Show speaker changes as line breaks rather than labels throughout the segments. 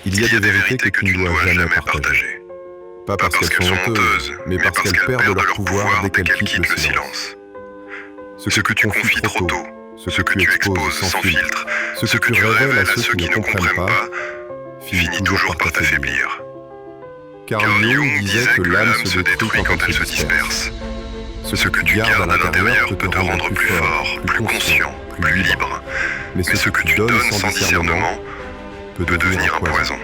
Il y a des vérités que tu ne dois jamais partager. Pas parce qu'elles sont honteuses, mais parce qu'elles perdent leur pouvoir dès qu'elles quittent le silence. Ce que tu confies trop tôt, ce que tu exposes sans filtre, ce que tu révèles à ceux qui ne comprennent pas, finit toujours par t'affaiblir. Carl Jung disait que l'âme se détruit quand elle se disperse. Ce que tu gardes à l'intérieur peut te rendre plus fort, plus conscient, plus libre. Mais ce que tu donnes sans discernement peut devenir un poison.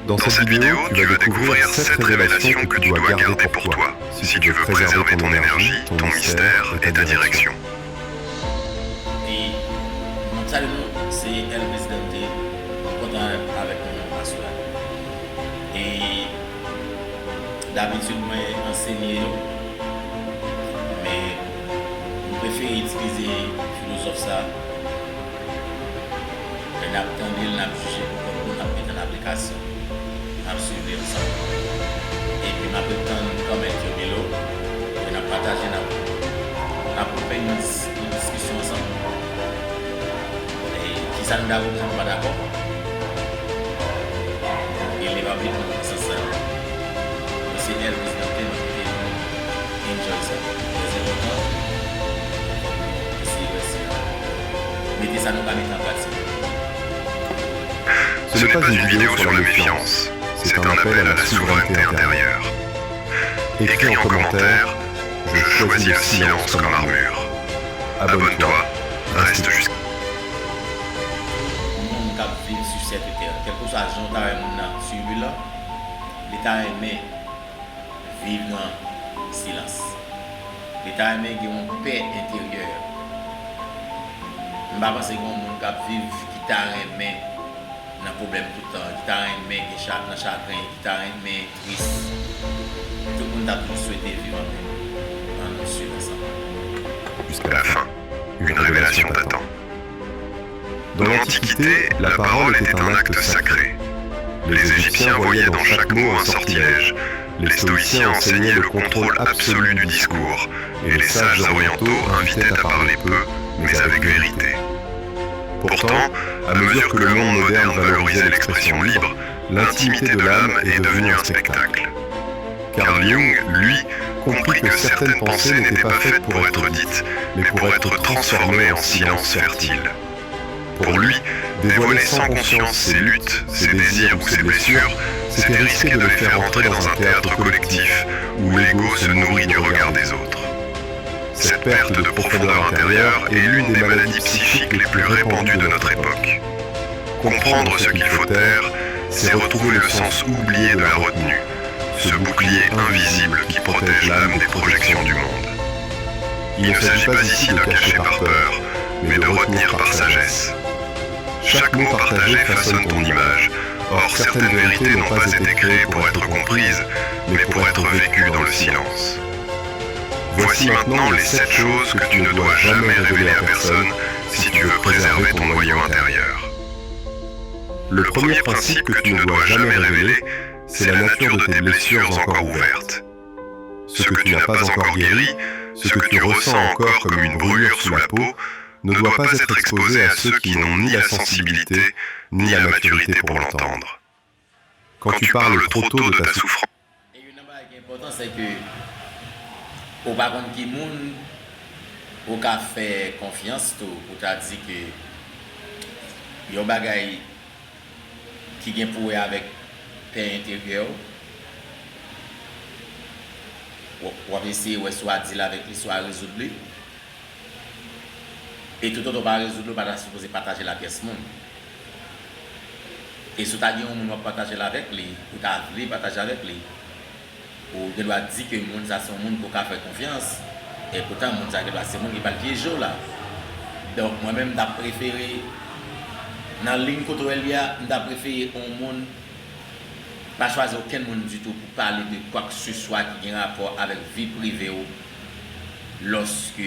Dans cette vidéo, tu vas découvrir 7 révélations que tu dois garder pour toi, si tu veux préserver ton énergie, ton mystère et ta direction.
Et mon salut, c'est Elvis Dante, content avec mon assureur. Et d'habitude, moi, enseigner, mais je préfère utiliser philosophe ça. Je n'ai pas jugé pour qu'on apprenne en application. Suivre ça. Et puis, je vais comme un vélo, je vais partager, on a fait une discussion ensemble. Et qui ça nous a dit pas d'accord. Et les va vite dans ce sens. C'est Elvis Dante, enjoy ça. C'est important. Mettez ça nous va mettre en pratique.
Ce n'est pas une vidéo sur la méfiance. C'est un appel à la souveraineté intérieure. Écris en commentaire « Je choisis le silence comme armure ». Abonne-toi, reste jusqu'à...
Mon cap vivre sur cette terre, quelque chose à j'entends suivi là, l'État aimé vivre dans le silence. L'État aimé qui a une paix intérieure. Je ne pense pas que mon cap vivre qui t'a aimé dans le problème tout le temps, qui t'a aimé dans le chagrin, qui t'a aimé triste. Tout le monde a toujours souhaité vivre en nous suivre ensemble.
Jusqu'à la fin, une révélation t'attend. Dans l'Antiquité, la parole était un acte sacré. Les Égyptiens voyaient dans chaque mot un sortilège. Les stoïciens enseignaient le contrôle absolu du discours. Et les sages orientaux invitaient à parler peu, mais avec vérité. Pourtant, à mesure que le monde moderne valorisait l'expression libre, l'intimité de l'âme est devenue un spectacle. Carl Jung, lui, comprit que certaines pensées n'étaient pas faites pour être dites, mais pour être transformées en silence fertile. Pour lui, dévoiler sans conscience ses luttes, ses désirs ou ses blessures, c'était risquer de le faire entrer dans un théâtre collectif où l'ego se nourrit du regard des autres. Cette perte de profondeur intérieure est l'une des maladies psychiques les plus répandues de notre époque. Comprendre ce qu'il faut taire, c'est retrouver le sens oublié de la retenue, ce bouclier invisible qui protège l'âme des projections du monde. Il ne s'agit pas ici de cacher par peur, mais de retenir par sagesse. Chaque mot partagé façonne ton image. Or, certaines vérités n'ont pas été créées pour être comprises, mais pour être vécues dans le silence. Voici maintenant les 7 choses que tu ne dois jamais révéler à personne si tu veux préserver ton noyau intérieur. Le premier principe que tu ne dois jamais révéler, c'est la nature de tes blessures encore ouvertes. Ce que tu n'as pas encore guéri, ce que tu ressens encore comme une brûlure sous la peau, ne doit pas être exposé à ceux qui n'ont ni la sensibilité, ni la maturité pour l'entendre. Quand tu parles trop tôt de ta souffrance...
Et une chose qui est importante, c'est que au par contre qui moun au ka fait confiance pour t'a dit que yon bagay qui gen pour avec paix intérieure ou essayer ou soit dire avec lui soit résoudre et tout autre pas résoudre pas supposé partager la pièce monde et si tu as dit on va partager avec lui ou tu as voulu partager avec lui ou tu dois dire que le monde ça son monde pour faire confiance et pourtant le monde ça c'est monde qui va le piéger là donc moi-même j'ai préféré dans la ligne côté il y a j'ai préféré un monde pas choisir aucun monde du tout pour parler de quoi que ce soit qui a un rapport avec vie privée ou lorsque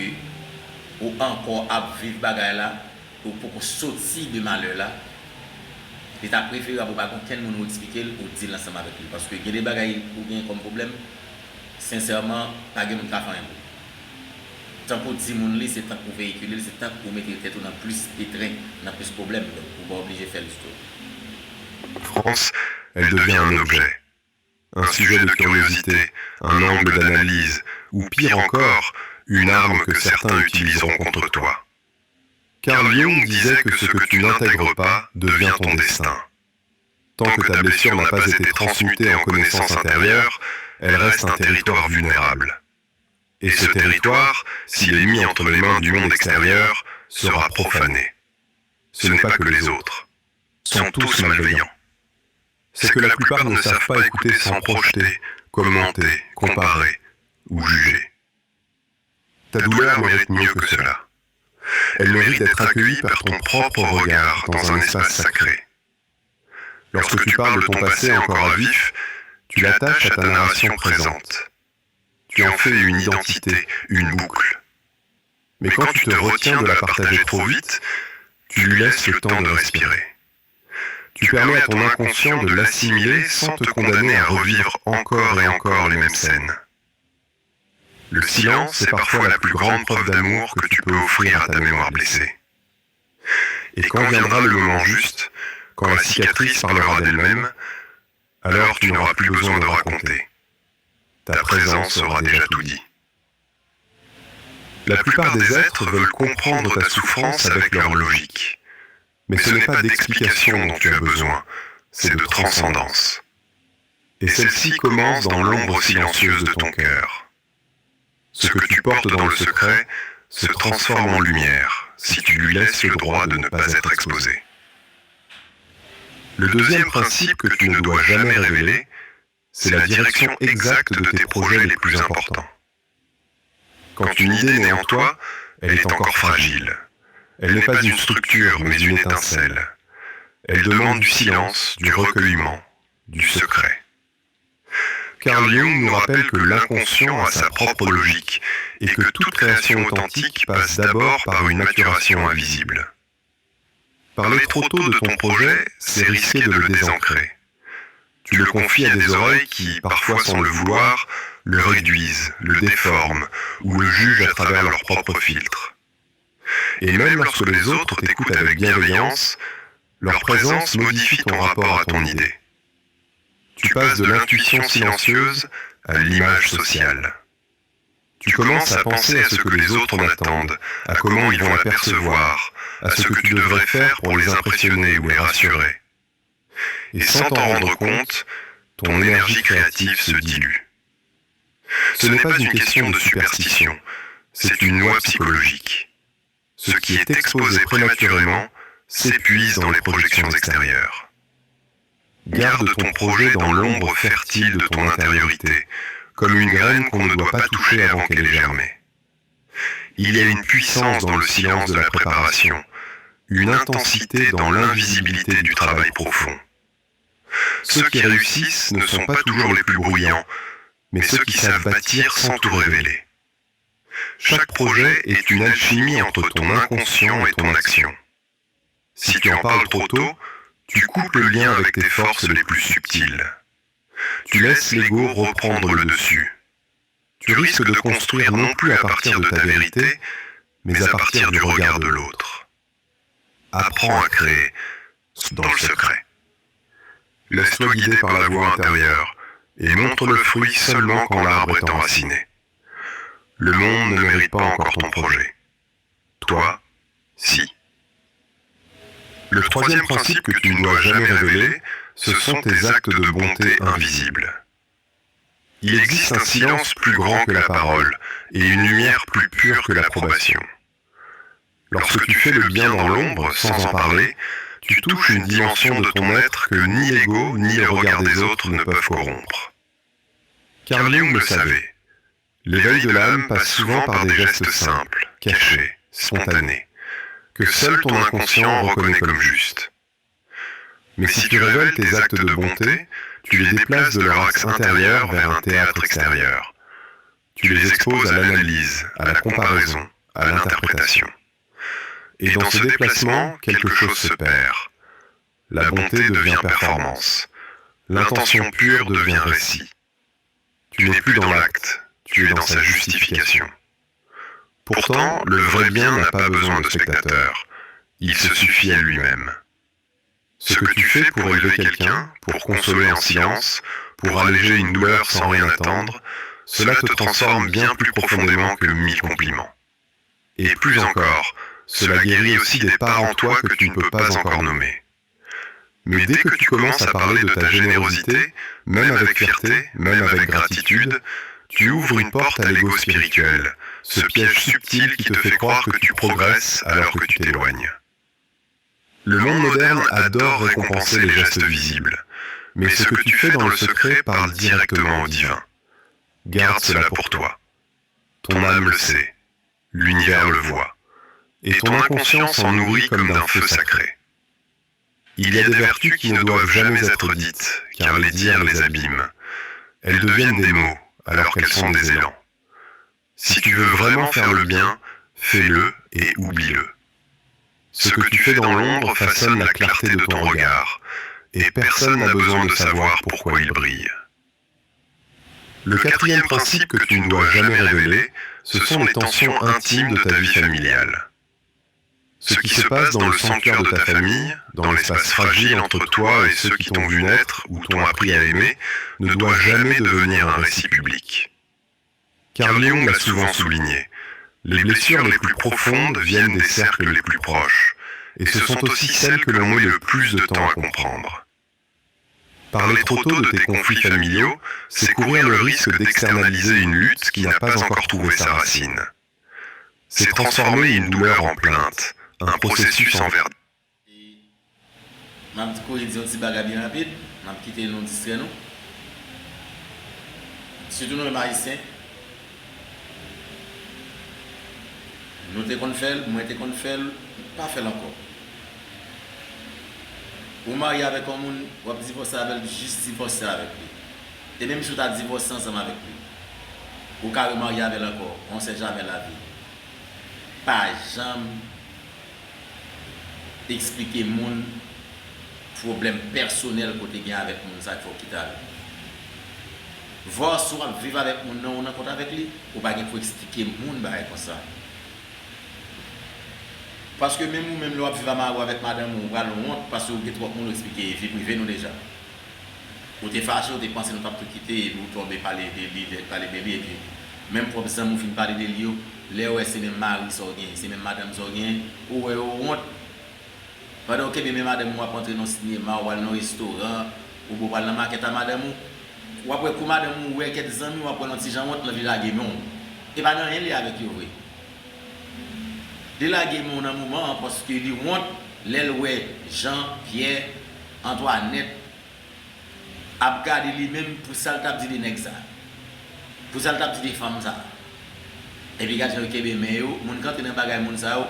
ou encore à vivre bagaille là ou pour sortir de malheur là et t'as préféré pour pas qu'un monde expliquer ou dire ensemble avec lui parce que il y a des bagailles ou bien comme problème sincèrement pas de monde faire tant pour dire mon c'est tant pour véhiculer c'est tant pour mettre tête dans plus pétrin dans plus problème donc pour pas obligé faire l'histoire
France, elle devient un objet, un sujet de curiosité, un angle d'analyse, ou pire encore, une arme que certains utiliseront contre toi. Carl Jung disait que ce que tu n'intègres pas devient ton destin. Tant que ta blessure n'a pas été transmutée en connaissance intérieure, elle reste un territoire vulnérable. Et ce territoire, s'il est mis entre les mains du monde extérieur, sera profané. Ce n'est pas que les autres. Sont tous malveillants. C'est que la plupart ne savent pas écouter sans projeter, commenter, comparer ou juger. Ta douleur mérite mieux que cela. Elle mérite d'être accueillie par ton propre regard dans un espace sacré. Lorsque tu parles de ton passé encore à vif, tu l'attaches à ta narration présente. Tu en fais une identité, une boucle. Mais quand tu te retiens de la partager trop vite, tu lui laisses le temps de respirer. Tu permets à ton inconscient de l'assimiler sans te condamner à revivre encore et encore les mêmes scènes. Le silence est parfois la plus grande preuve d'amour que tu peux offrir à ta mémoire blessée. Et quand viendra le moment juste, quand la cicatrice parlera d'elle-même, alors tu n'auras plus besoin de raconter. Ta présence aura déjà tout dit. La plupart des êtres veulent comprendre ta souffrance avec leur logique. Mais ce n'est pas d'explication dont tu as besoin, c'est de transcendance. Et celle-ci commence dans l'ombre silencieuse de ton cœur. Ce que tu portes dans le secret se transforme en lumière si tu lui laisses le droit de ne pas être exposé. Le deuxième principe que tu ne dois jamais révéler, c'est la direction exacte de tes projets les plus importants. Quand une idée naît en toi, elle est encore fragile. Elle n'est pas une structure, mais une étincelle. Elle demande du silence, du recueillement, du secret. Carl Jung nous rappelle que l'inconscient a sa propre logique et que toute création authentique passe d'abord par une maturation invisible. Parler trop tôt de ton projet, c'est risquer de le désancrer. Tu le confies à des oreilles qui, parfois sans le vouloir, le réduisent, le déforment ou le jugent à travers leur propre filtre. Et même lorsque les autres t'écoutent avec bienveillance, leur présence modifie ton rapport à ton idée. Tu passes de l'intuition silencieuse à l'image sociale. Tu commences à penser à ce que les autres en attendent, à comment ils vont la percevoir, à ce que tu devrais faire pour les impressionner ou les rassurer. Et sans t'en rendre compte, ton énergie créative se dilue. Ce n'est pas une question de superstition, c'est une loi psychologique. Ce qui est exposé prématurément s'épuise dans les projections extérieures. Garde ton projet dans l'ombre fertile de ton intériorité, comme une graine qu'on ne doit pas toucher avant qu'elle ait germé. Il y a une puissance dans le silence de la préparation, une intensité dans l'invisibilité du travail profond. Ceux qui réussissent ne sont pas toujours les plus bruyants, mais ceux qui savent bâtir sans tout révéler. Chaque projet est une alchimie entre ton inconscient et ton action. Si tu en parles trop tôt, tu coupes le lien avec tes forces les plus subtiles. Tu laisses l'ego reprendre le dessus. Tu risques de construire non plus à partir de ta vérité, mais à partir du regard de l'autre. Apprends à créer dans le secret. Laisse-toi guider par la voix intérieure et montre le fruit seulement quand l'arbre est enraciné. Le monde ne mérite pas encore ton projet. Toi, si. Le troisième principe que tu ne dois jamais révéler, ce sont tes actes de bonté invisibles. Il existe un silence plus grand que la parole et une lumière plus pure que l'approbation. Lorsque tu fais le bien dans l'ombre, sans en parler, tu touches une dimension de ton être que ni l'ego ni les regards des autres ne peuvent corrompre. Carl Jung le savait. L'éveil de l'âme passe souvent par des gestes simples, cachés, spontanés, que seul ton inconscient reconnaît comme justes. Mais si tu révèles tes actes de bonté, tu les déplaces de leur axe intérieur vers un théâtre extérieur. Tu les exposes à l'analyse, à la comparaison, à l'interprétation. Et dans ce déplacement, quelque chose se perd. La bonté devient performance. L'intention pure devient récit. Tu n'es plus dans l'acte, tu es dans sa justification. Pourtant, le vrai bien n'a pas besoin de spectateurs. Il se suffit à lui-même. Ce que tu fais pour élever quelqu'un, pour consoler en silence, pour alléger une douleur sans rien attendre, cela te transforme bien plus profondément que 1000 compliments. Et plus encore, cela guérit aussi des parts en toi que tu ne peux pas encore nommer. Mais dès que tu commences à parler de ta générosité, même avec fierté, même avec gratitude, tu ouvres une porte à l'ego spirituel, ce piège subtil qui te fait croire que tu progresses alors que tu t'éloignes. Le monde moderne adore récompenser les gestes visibles, mais ce que tu fais dans le secret parle directement au divin. Garde cela pour toi. Ton âme le sait, l'univers le voit, et ton inconscient s'en nourrit comme d'un feu sacré. Il y a des vertus qui ne doivent jamais être dites, car les dire les abîme. Elles deviennent des mots, alors qu'elles sont des élans. Si tu veux vraiment faire le bien, fais-le et oublie-le. Ce que tu fais dans l'ombre façonne la clarté de ton regard, et personne n'a besoin de savoir pourquoi il brille. Le quatrième principe que tu ne dois jamais révéler, ce sont les tensions intimes de ta vie familiale. Ce qui se passe dans le sanctuaire de ta famille, dans l'espace fragile entre toi et ceux qui t'ont vu naître ou t'ont appris à aimer, ne doit jamais devenir un récit public. Carl Jung l'a souvent souligné, les blessures les plus profondes viennent des cercles les plus proches, et ce sont aussi celles que l'on met le plus de temps à comprendre. Parler trop tôt de tes conflits familiaux, c'est courir le risque d'externaliser une lutte qui n'a pas encore trouvé sa racine. C'est transformer une douleur en plainte, un processus en verdict.
Je vais dire un petit bagage bien rapide, je vais quitter nos distraits. Surtout nous les Haïtiens, nous te fait, moi te fait, pas fait encore. Ou marier avec un monde, ou divorcer avec lui, juste divorcer avec lui. Et même si tu as divorcé ensemble avec lui, ou carrément marier avec lui encore, on ne sait jamais la vie. Pas jamais expliquer mon problème personnel côté gain avec mon ça il faut quitter. Voir soit vivre avec mon non on compte avec lui ou pas pour expliquer mon bail comme ça. Parce que même nous même là vivre avec madame ou va honte parce que vous trop monde expliquer vie privée nous déjà. Ou t'es fâché ou t'es pensé nous pas tout quitter ou tomber parler de lui et puis même pour ça nous fin parler de lui là ouais c'est même mari sorgien c'est même madame sorgien ou honte. Pendant que même madame moi rentrer dans le cinéma ou dans un restaurant ou pour aller dans la market à madame ou après pour madame ou ouais quelques amis ou après un petit Jean honte dans village non et pas rien lié avec eux vrai. De la guerre mon moment parce que lui honte l'aile ouais Jean Pierre Antoinette a gardé lui-même pour ça t'a dit des nèg ça. Pour ça t'a dit des femmes ça. Et puis quand je kebe mais yo mon quand dans bagay mon ça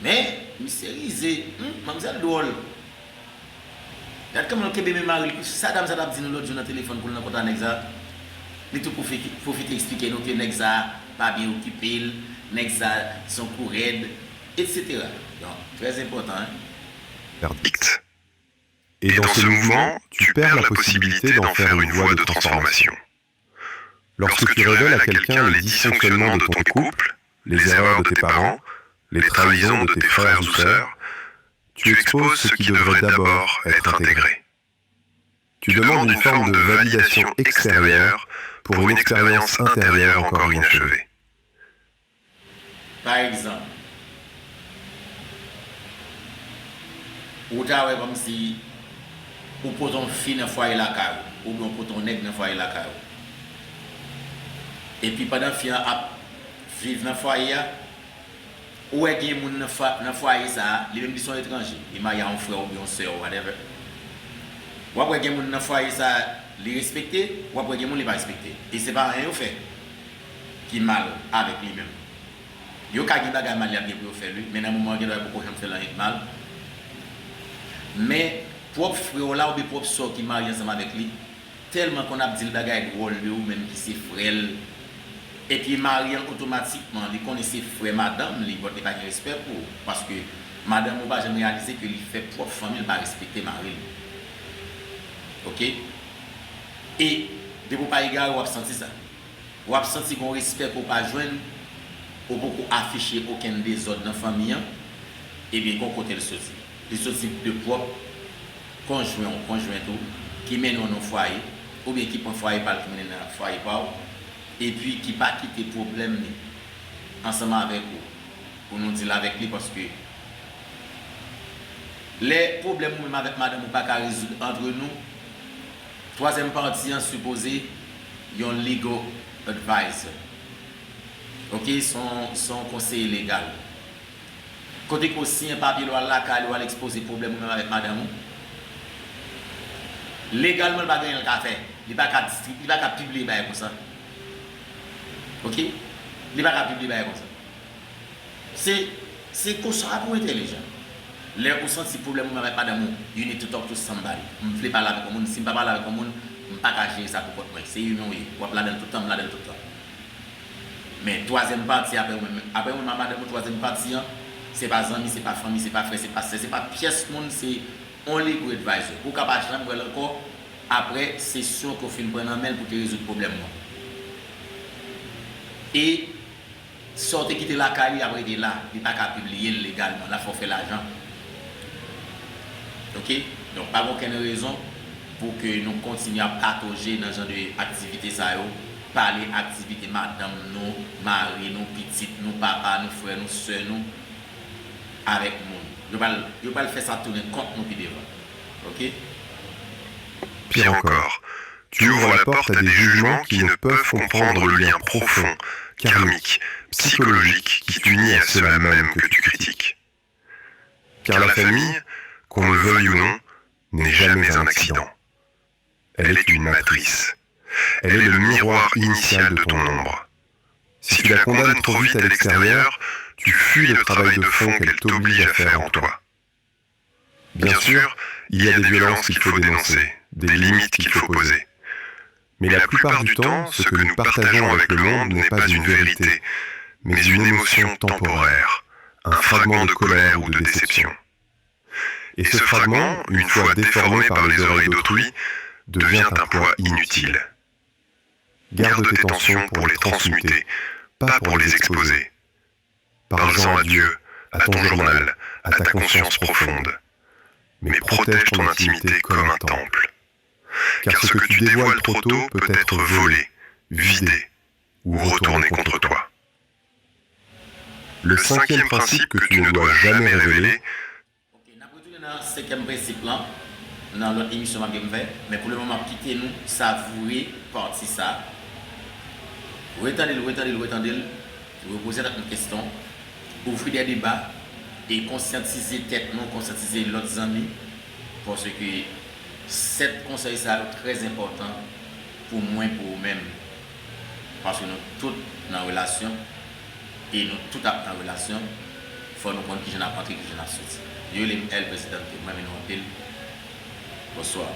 mais mystérieux mademoiselle drôle. Regarde comment kebe me mari ça dame ça t'a dit nous l'autre jour dans téléphone pour nous content nèg ça. Li tout pour expliquer nous que nèg ça pas bien occupé, nèg ça son cou raide etc. Donc très important hein.
Verdict. Et dans ce mouvement, tu perds la possibilité d'en faire une voie de transformation. Lorsque tu révèles à quelqu'un les dysfonctionnements de ton couple, les erreurs de tes parents, les trahisons de tes frères ou sœurs, tu exposes ce qui devrait d'abord être intégré. Tu demandes une forme de validation extérieure pour une expérience intérieure encore inachevée.
Par exemple, ou t'as comme si ou pour ton fille dans foyer la cave ou bien pour ton nègre dans foyer la cave. Et puis pendant que a vivre dans foyer ou est gen moun dans foyer ça, les même sont étrangers, il m'a un frère ou bien une sœur whatever. Ou après gen moun dans foyer ça, les respecter, ou après gen moun les pas respecter. Et c'est pas rien fait qui mal avec lui-même. Yo ka gen bagay mal y pour faire lui, mais dans moment il doit beaucoup faire mal. Mais propre frère là ou bien propre sœur qui marie ensemble avec lui, tellement qu'on a dit le bagay drôle ou même qui c'est frère et puis marié automatiquement il connaît ses frères madame il ne pas de respect pour parce que madame ou pas jamais réaliser que il fait propre famille pas respecter mari. OK et de pour pas égal ou senti ça ou senti qu'on respect pour pas joindre ou beaucoup afficher aucun désordre dans famille et bien qu'on côté le sorti de propre conjoint tout, qui mène dans nos foyers, ou bien qui prend foyer par qui mène dans foyer par, et puis qui pas quitter problème ensemble avec vous, pour nous dire avec lui, parce que les problèmes même avec madame ou pas qu'à résoudre entre nous. Troisième partie en supposé, il y a un legal advisor. Ok, son conseiller légal. Côté qu'on signe un papier là, qu'il va exposer problème même avec madame. Légalement, il va gagner le café. Il va pas publier comme ça. Ok? Il va pas publier comme ça. C'est qu'on soit pour intelligent. Les gens senti problème avec madame, you need to talk to somebody. Je ne veux pas parler avec quelqu'un, si je ne parle pas avec quelqu'un, je ne peux pas cacher ça pour moi. C'est une oui, je vais là tout le temps, là tout le temps. Mais troisième partie, après moi, madame, troisième partie, c'est pas amis, c'est pas famille, c'est pas frère, c'est pas pièce monde, c'est on legal advisor. Pour capable chambre encore, après, c'est sûr qu'on fait une bonne main pour te résoudre le problème. Et sortez quitter la carrière après de là, il n'est pas qu'à publier légalement, là il faut faire l'argent. Ok? Donc, pas aucune raison pour que nous continuions à partager dans ce genre d'activités, parler d'activités, madame, nous, mari, nous, petites, nous, papa, nous, frères, nous, soeurs, nous, avec nous. Je ne vais pas faire ça tourner contre nous qui devant. Ok?
Pire encore, tu ouvres la porte à des jugements qui ne peuvent comprendre le lien profond, karmique, psychologique qui t'unit à cela même que tu critiques. Car la famille, qu'on le veuille ou non, n'est jamais un accident. Elle est une matrice. Elle est le miroir initial de ton ombre. Si tu la condamnes trop vite à l'extérieur, tu fuis le travail de fond qu'elle t'oblige à faire en toi. Bien sûr, il y a des violences qu'il faut dénoncer, des limites qu'il faut poser. Mais la plupart du temps, ce que nous partageons avec le monde n'est pas une vérité, mais une émotion temporaire, un fragment de colère ou de déception. Et ce fragment, une fois déformé par les oreilles d'autrui, devient un poids inutile. Garde tes tensions pour les transmuter, pas pour les exposer. Parle-en à Dieu, à ton journal, à ta conscience profonde. Mais protège ton intimité comme un temple. Car ce que tu dévoiles trop tôt peut être volé, vidé ou retourné contre toi. Le cinquième principe que tu ne dois jamais révéler.
Dans le cinquième principe, dans l'autre émission, mais pour le moment, quittez-nous, savourer partie ça. Retendez-le, reposez une question, ouvrez des débats et conscientiser tête, non conscientiser l'autre amis, parce que cette conseil est très important pour moi, pour vous-même, parce que nous tous dans relation et nous tous en relation, il faut nous comprendre qui j'en ai entré, qui j'en ai sorti. Je suis le président, moi, je suis bonsoir.